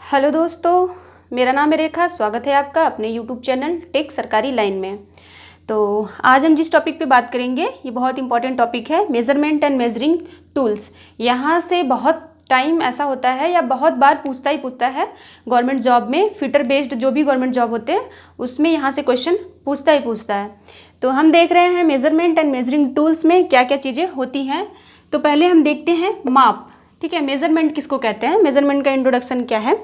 Hello दोस्तों, मेरा नाम है रेखा। स्वागत है आपका अपने यूट्यूब चैनल टेक सरकारी लाइन में। तो आज हम जिस टॉपिक पे बात करेंगे ये बहुत इंपॉर्टेंट टॉपिक है, मेज़रमेंट एंड मेजरिंग टूल्स। यहाँ से बहुत टाइम ऐसा होता है या बहुत बार पूछता है गवर्नमेंट जॉब में, फिटर बेस्ड जो भी गवर्नमेंट जॉब होते हैं उसमें यहाँ से क्वेश्चन पूछता है। तो हम देख रहे हैं मेज़रमेंट एंड मेजरिंग टूल्स में क्या क्या चीज़ें होती हैं। तो पहले हम देखते हैं माप। ठीक है, मेज़रमेंट किसको कहते हैं, मेज़रमेंट का इंट्रोडक्शन क्या है।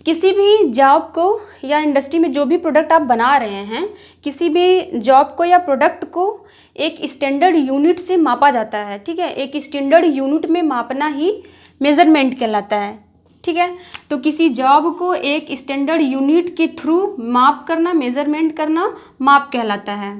किसी भी जॉब को या इंडस्ट्री में जो भी प्रोडक्ट आप बना रहे हैं, किसी भी जॉब को या प्रोडक्ट को एक स्टैंडर्ड यूनिट से मापा जाता है। ठीक है, एक स्टैंडर्ड यूनिट में मापना ही मेज़रमेंट कहलाता है। ठीक है, तो किसी जॉब को एक स्टैंडर्ड यूनिट के थ्रू माप करना, मेज़रमेंट करना माप कहलाता है।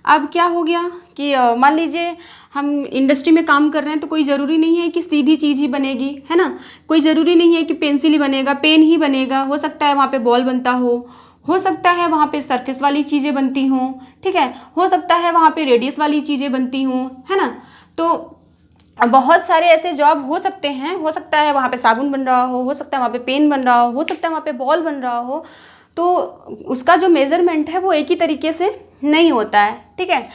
अब क्या हो गया कि मान लीजिए हम इंडस्ट्री में काम कर रहे हैं तो कोई ज़रूरी नहीं है कि सीधी चीज़ ही बनेगी, है ना। कोई ज़रूरी नहीं है कि पेंसिल ही बनेगा, पेन ही बनेगा। हो सकता है वहाँ पे बॉल बनता हो सकता है वहाँ पे सरफेस वाली चीज़ें बनती हों। ठीक है, हो सकता है वहाँ पे रेडियस वाली चीज़ें बनती हों, है ना। तो बहुत सारे ऐसे जॉब हो सकते हैं। हो सकता है वहाँ पे साबुन बन रहा हो सकता है वहाँ पे पेन बन रहा हो सकता है वहाँ पे बॉल बन रहा हो। तो उसका जो मेज़रमेंट है वो एक ही तरीके से नहीं होता है। ठीक है,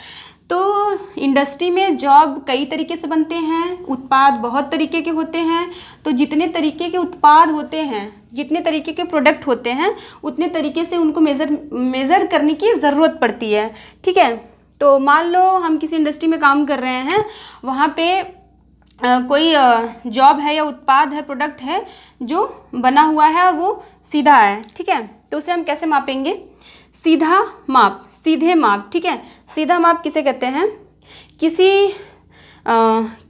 तो इंडस्ट्री में जॉब कई तरीके से बनते हैं, उत्पाद बहुत तरीके के होते हैं। तो जितने तरीके के उत्पाद होते हैं, जितने तरीके के प्रोडक्ट होते हैं, उतने तरीके से उनको मेज़र करने की ज़रूरत पड़ती है। ठीक है, तो मान लो हम किसी इंडस्ट्री में काम कर रहे हैं, वहाँ पे कोई जॉब है या उत्पाद है, प्रोडक्ट है जो बना हुआ है और वो सीधा है। ठीक है, तो उसे हम कैसे मापेंगे, सीधा माप, सीधे माप। ठीक है, सीधा माप किसे कहते हैं,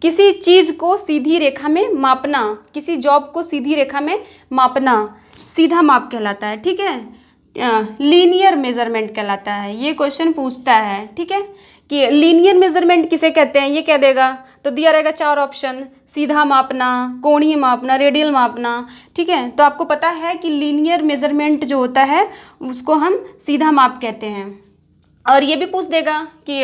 किसी चीज़ को सीधी रेखा में मापना, किसी जॉब को सीधी रेखा में मापना सीधा माप कहलाता है। ठीक है, लीनियर मेज़रमेंट कहलाता है। ये क्वेश्चन पूछता है, ठीक है, कि लीनियर मेज़रमेंट किसे कहते हैं। ये क्या देगा, तो दिया रहेगा 4 ऑप्शन, सीधा मापना, कोणीय मापना, रेडियल मापना। ठीक है, तो आपको पता है कि लीनियर मेज़रमेंट जो होता है उसको हम सीधा माप कहते हैं। और ये भी पूछ देगा कि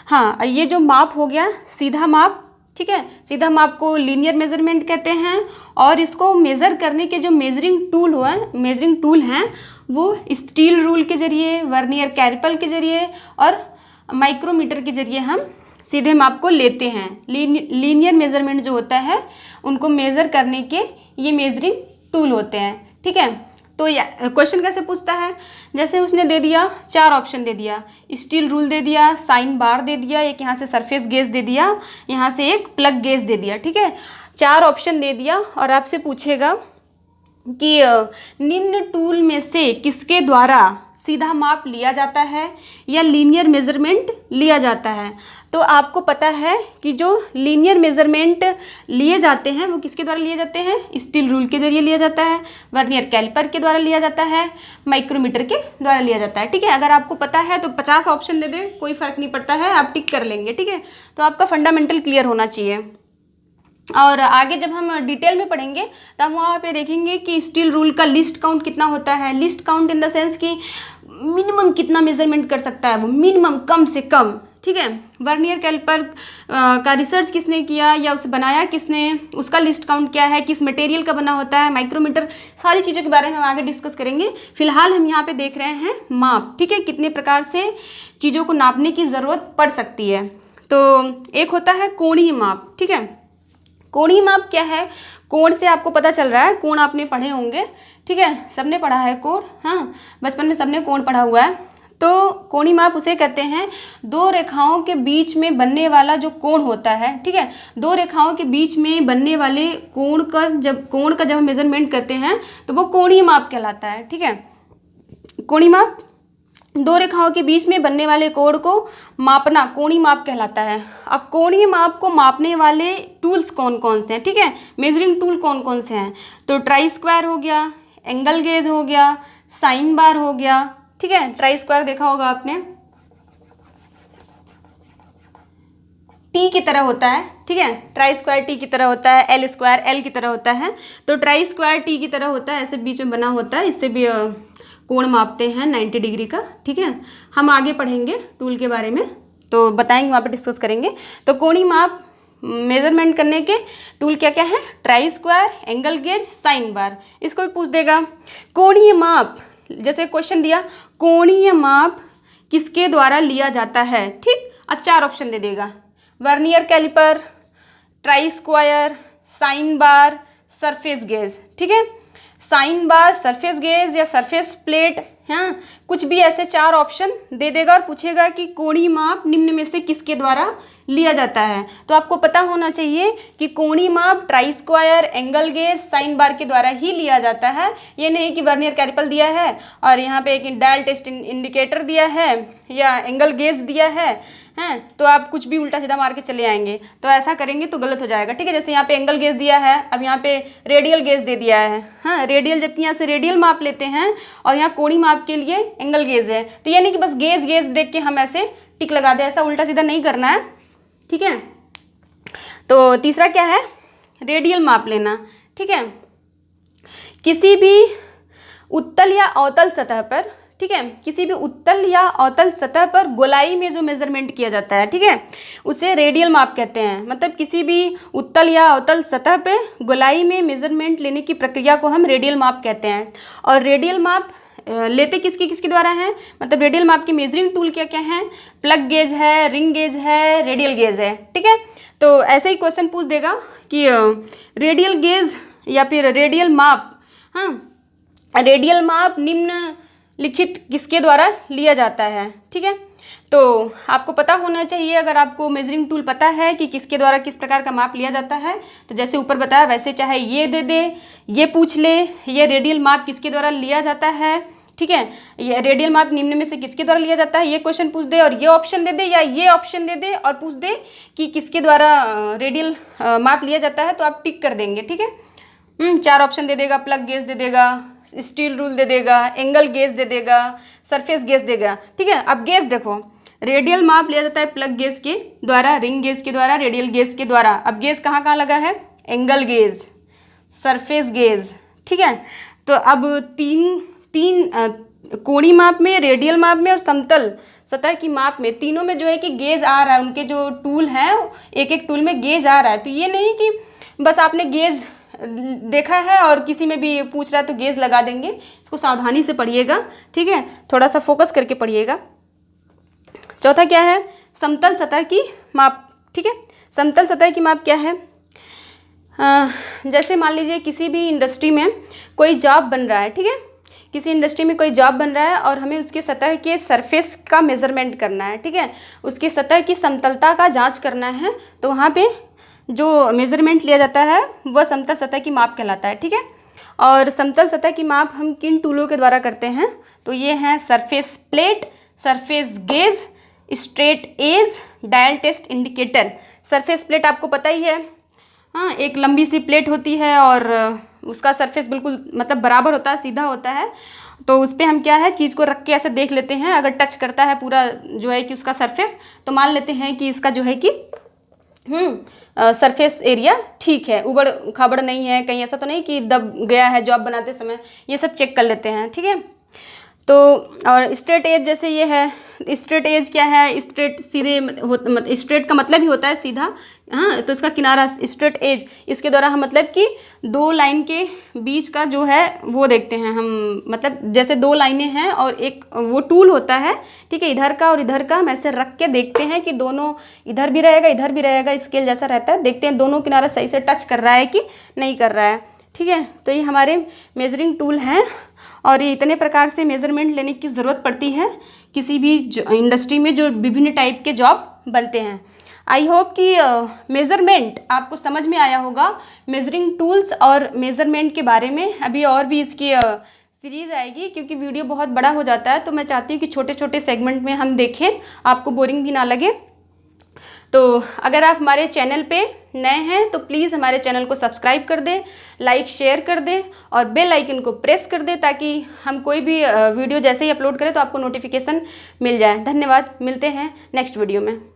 हाँ, ये जो माप हो गया सीधा माप। ठीक है, सीधा माप को लीनियर मेज़रमेंट कहते हैं। और इसको मेज़र करने के जो मेजरिंग टूल हैं वो स्टील रूल के जरिए, वर्नियर कैलिपर के जरिए और माइक्रोमीटर के जरिए हम सीधे माप को लेते हैं। लीनियर मेज़रमेंट जो होता है उनको मेज़र करने के ये मेजरिंग टूल होते हैं। ठीक है, तो क्वेश्चन कैसे पूछता है, जैसे उसने दे दिया 4 ऑप्शन दे दिया, स्टील रूल दे दिया, साइन बार दे दिया, एक यहाँ से सरफेस गेज दे दिया, यहाँ से एक प्लग गेज दे दिया। ठीक है, 4 ऑप्शन दे दिया और आपसे पूछेगा कि निम्न टूल में से किसके द्वारा सीधा माप लिया जाता है या लीनियर मेज़रमेंट लिया जाता है। तो आपको पता है कि जो लीनियर मेज़रमेंट लिए जाते हैं वो किसके द्वारा लिए जाते हैं, स्टील रूल के जरिए लिया जाता है, वर्नियर कैलिपर के द्वारा लिया जाता है, माइक्रोमीटर के द्वारा लिया जाता है। ठीक है, अगर आपको पता है तो 50 ऑप्शन दे दे, कोई फ़र्क नहीं पड़ता है, आप टिक कर लेंगे। ठीक है, तो आपका फंडामेंटल क्लियर होना चाहिए। और आगे जब हम डिटेल में पढ़ेंगे तब वहाँ पे देखेंगे कि स्टील रूल का लिस्ट काउंट कितना होता है। List count in the sense कि मिनिमम कितना मेज़रमेंट कर सकता है वो, मिनिमम, कम से कम। ठीक है, वर्नियर कैलिपर का रिसर्च किसने किया या उसे बनाया किसने, उसका लिस्ट काउंट क्या है, किस मटेरियल का बना होता है, माइक्रोमीटर, सारी चीज़ों के बारे में हम आगे डिस्कस करेंगे। फिलहाल हम यहाँ पे देख रहे हैं माप। ठीक है, कितने प्रकार से चीज़ों को नापने की ज़रूरत पड़ सकती है। तो एक होता है कोणीय माप। ठीक है, कोणीय माप क्या है, कोण से आपको पता चल रहा है, कोण आपने पढ़े होंगे। ठीक है, सबने पढ़ा है कोण, हाँ, बचपन में सबने कोण पढ़ा हुआ है। तो कोणीय माप उसे कहते हैं 2 रेखाओं के बीच में बनने वाला जो कोण होता है। ठीक है, 2 रेखाओं के बीच में बनने वाले कोण का जब हम मेजरमेंट करते हैं तो वो कोणीय माप कहलाता है। ठीक है, कोणीय माप 2 रेखाओं के बीच में बनने वाले कोण को मापना कोणीय माप कहलाता है। अब कोणीय माप को मापने वाले टूल्स कौन कौन से हैं, ठीक है, मेजरिंग टूल कौन कौन से हैं, तो ट्राई स्क्वायर हो गया, एंगल गेज हो गया, साइन बार हो गया। ठीक है, ट्राई स्क्वायर देखा होगा आपने, टी की तरह होता है। ठीक है, ट्राई स्क्वायर टी की तरह होता है, एल स्क्वायर एल की तरह होता है। तो ट्राई स्क्वायर टी की तरह होता है, ऐसे बीच में बना होता है, इससे भी कोण मापते हैं 90 डिग्री का। ठीक है, हम आगे पढ़ेंगे टूल के बारे में तो बताएंगे, वहाँ पे डिस्कस करेंगे। तो कोणीय माप मेजरमेंट करने के टूल क्या क्या है? Try square, angle gauge, sine bar. इसको भी पूछ देगा। कोणीय माप, जैसे क्वेश्चन दिया कोणीय माप किसके द्वारा लिया जाता है, ठीक। अब 4 ऑप्शन दे देगा, vernier caliper, try square, sine bar, surface gauge, ठीक है। साइन बार, सरफेस गेज या सरफेस प्लेट, हाँ, कुछ भी ऐसे 4 ऑप्शन दे देगा और पूछेगा कि कोणीय माप निम्न में से किसके द्वारा लिया जाता है। तो आपको पता होना चाहिए कि कोणीय माप try square, angle gauge, sine bar के द्वारा ही लिया जाता है। ये नहीं कि वर्नियर कैलिपर दिया है और यहाँ पे एक डायल टेस्ट इंडिकेटर दिया है या एंगल गेज दिया है, हैं, तो आप कुछ भी उल्टा सीधा मार के चले आएंगे, तो ऐसा करेंगे तो गलत हो जाएगा, ठीक है। जैसे यहाँ पे एंगल गेज दिया है, अब यहाँ पे रेडियल गेज दे दिया है, हाँ, रेडियल, जबकि यहाँ से रेडियल माप लेते हैं और यहाँ कोणीय माप के लिए एंगल गेज है। तो ये नहीं कि बस गेज गेज देख के हम ऐसे टिक लगा दें, ऐसा उल्टा सीधा नहीं करना है, ठीक है। तो तीसरा क्या है? रेडियल माप लेना, ठीक है। किसी भी उत्तल या अवतल सतह पर, ठीक है, किसी भी उत्तल या अवतल सतह पर गोलाई में जो मेजरमेंट किया जाता है, ठीक है, उसे रेडियल माप कहते हैं। मतलब किसी भी उत्तल या अवतल सतह पे गोलाई में मेजरमेंट लेने की प्रक्रिया को हम रेडियल माप कहते हैं। और रेडियल माप लेते किसके द्वारा हैं? मतलब रेडियल माप के मेजरिंग टूल क्या क्या हैं? प्लग गेज है, रिंग गेज है, रेडियल गेज है, ठीक है। तो ऐसे ही क्वेश्चन पूछ देगा कि रेडियल गेज या फिर रेडियल माप, हाँ, रेडियल माप निम्नलिखित किसके द्वारा लिया जाता है, ठीक है। तो आपको पता होना चाहिए, अगर आपको मेजरिंग टूल पता है कि किसके द्वारा किस प्रकार का माप लिया जाता है, तो जैसे ऊपर बताया वैसे चाहे ये दे दे, ये पूछ ले, ये रेडियल माप किसके द्वारा लिया जाता है, ठीक है, ये रेडियल माप निम्न में से किसके द्वारा लिया जाता है, ये क्वेश्चन पूछ दे और ये ऑप्शन दे दे या ये ऑप्शन दे दे और पूछ दे कि किसके द्वारा रेडियल माप लिया जाता है, तो आप टिक कर देंगे, ठीक है। 4 ऑप्शन दे देगा, प्लग गेज दे देगा, स्टील रूल दे देगा, एंगल गेज दे देगा, सरफेस गेज देगा, ठीक है। अब गेज देखो, रेडियल माप लिया जाता है प्लग गेज के द्वारा, रिंग गेज के द्वारा, रेडियल गेज के द्वारा। अब गेज कहाँ कहाँ लगा है? एंगल गेज, सरफेस गेज, ठीक है। तो अब तीन कोणीय माप में, रेडियल माप में और समतल सतह की माप में, तीनों में जो है कि गेज आ रहा है, उनके जो टूल हैं एक एक टूल में गेज आ रहा है। तो ये नहीं कि बस आपने गेज देखा है और किसी में भी पूछ रहा है तो गेज लगा देंगे। इसको सावधानी से पढ़िएगा, ठीक है, थोड़ा सा फोकस करके पढ़िएगा। चौथा क्या है? समतल सतह की माप, ठीक है। समतल सतह की माप क्या है? जैसे मान लीजिए किसी भी इंडस्ट्री में कोई जॉब बन रहा है, ठीक है, किसी इंडस्ट्री में कोई जॉब बन रहा है और हमें उसके सतह के सरफेस का मेजरमेंट करना है, ठीक है, उसके सतह की समतलता का जांच करना है, तो वहाँ पे जो मेजरमेंट लिया जाता है वह समतल सतह की माप कहलाता है, ठीक है। और समतल सतह की माप हम किन टूलों के द्वारा करते हैं? तो ये हैं surface plate, surface gauge, straight edge, dial test indicator. Surface plate आपको पता ही है, हाँ, एक लंबी सी प्लेट होती है और उसका सरफेस बिल्कुल मतलब बराबर होता है, सीधा होता है, तो उस पर हम क्या है चीज़ को रख के ऐसे देख लेते हैं। अगर टच करता है पूरा जो है कि उसका सरफेस, तो मान लेते हैं कि इसका जो है कि सरफेस एरिया ठीक है, उबड़ खाबड़ नहीं है, कहीं ऐसा तो नहीं कि दब गया है जॉब बनाते समय, ये सब चेक कर लेते हैं, ठीक है। तो और स्ट्रेट एज, जैसे ये है, स्ट्रेट एज क्या है? स्ट्रेट सीधे स्ट्रेट का मतलब ही होता है सीधा, हाँ, तो इसका किनारा स्ट्रेट एज, इसके द्वारा हम मतलब कि 2 लाइन के बीच का जो है वो देखते हैं हम, मतलब जैसे 2 लाइनें हैं और एक वो टूल होता है, ठीक है, इधर का और इधर का हम ऐसे रख के देखते हैं कि दोनों इधर भी रहेगा इधर भी रहेगा, स्केल जैसा रहता है, देखते हैं दोनों किनारा सही से टच कर रहा है कि नहीं कर रहा है, ठीक है। तो ये हमारे मेजरिंग टूल हैं और ये इतने प्रकार से मेज़रमेंट लेने की ज़रूरत पड़ती है किसी भी इंडस्ट्री में जो विभिन्न टाइप के जॉब बनते हैं। आई होप कि मेज़रमेंट आपको समझ में आया होगा, मेजरिंग टूल्स और मेज़रमेंट के बारे में। अभी और भी इसकी सीरीज़ आएगी क्योंकि वीडियो बहुत बड़ा हो जाता है, तो मैं चाहती हूँ कि छोटे छोटे सेगमेंट में हम देखें, आपको बोरिंग भी ना लगे। तो अगर आप हमारे चैनल पे नए हैं तो प्लीज़ हमारे चैनल को सब्सक्राइब कर दें, लाइक शेयर कर दें और बेल आइकन को प्रेस कर दें ताकि हम कोई भी वीडियो जैसे ही अपलोड करें तो आपको नोटिफिकेशन मिल जाए। धन्यवाद, मिलते हैं नेक्स्ट वीडियो में।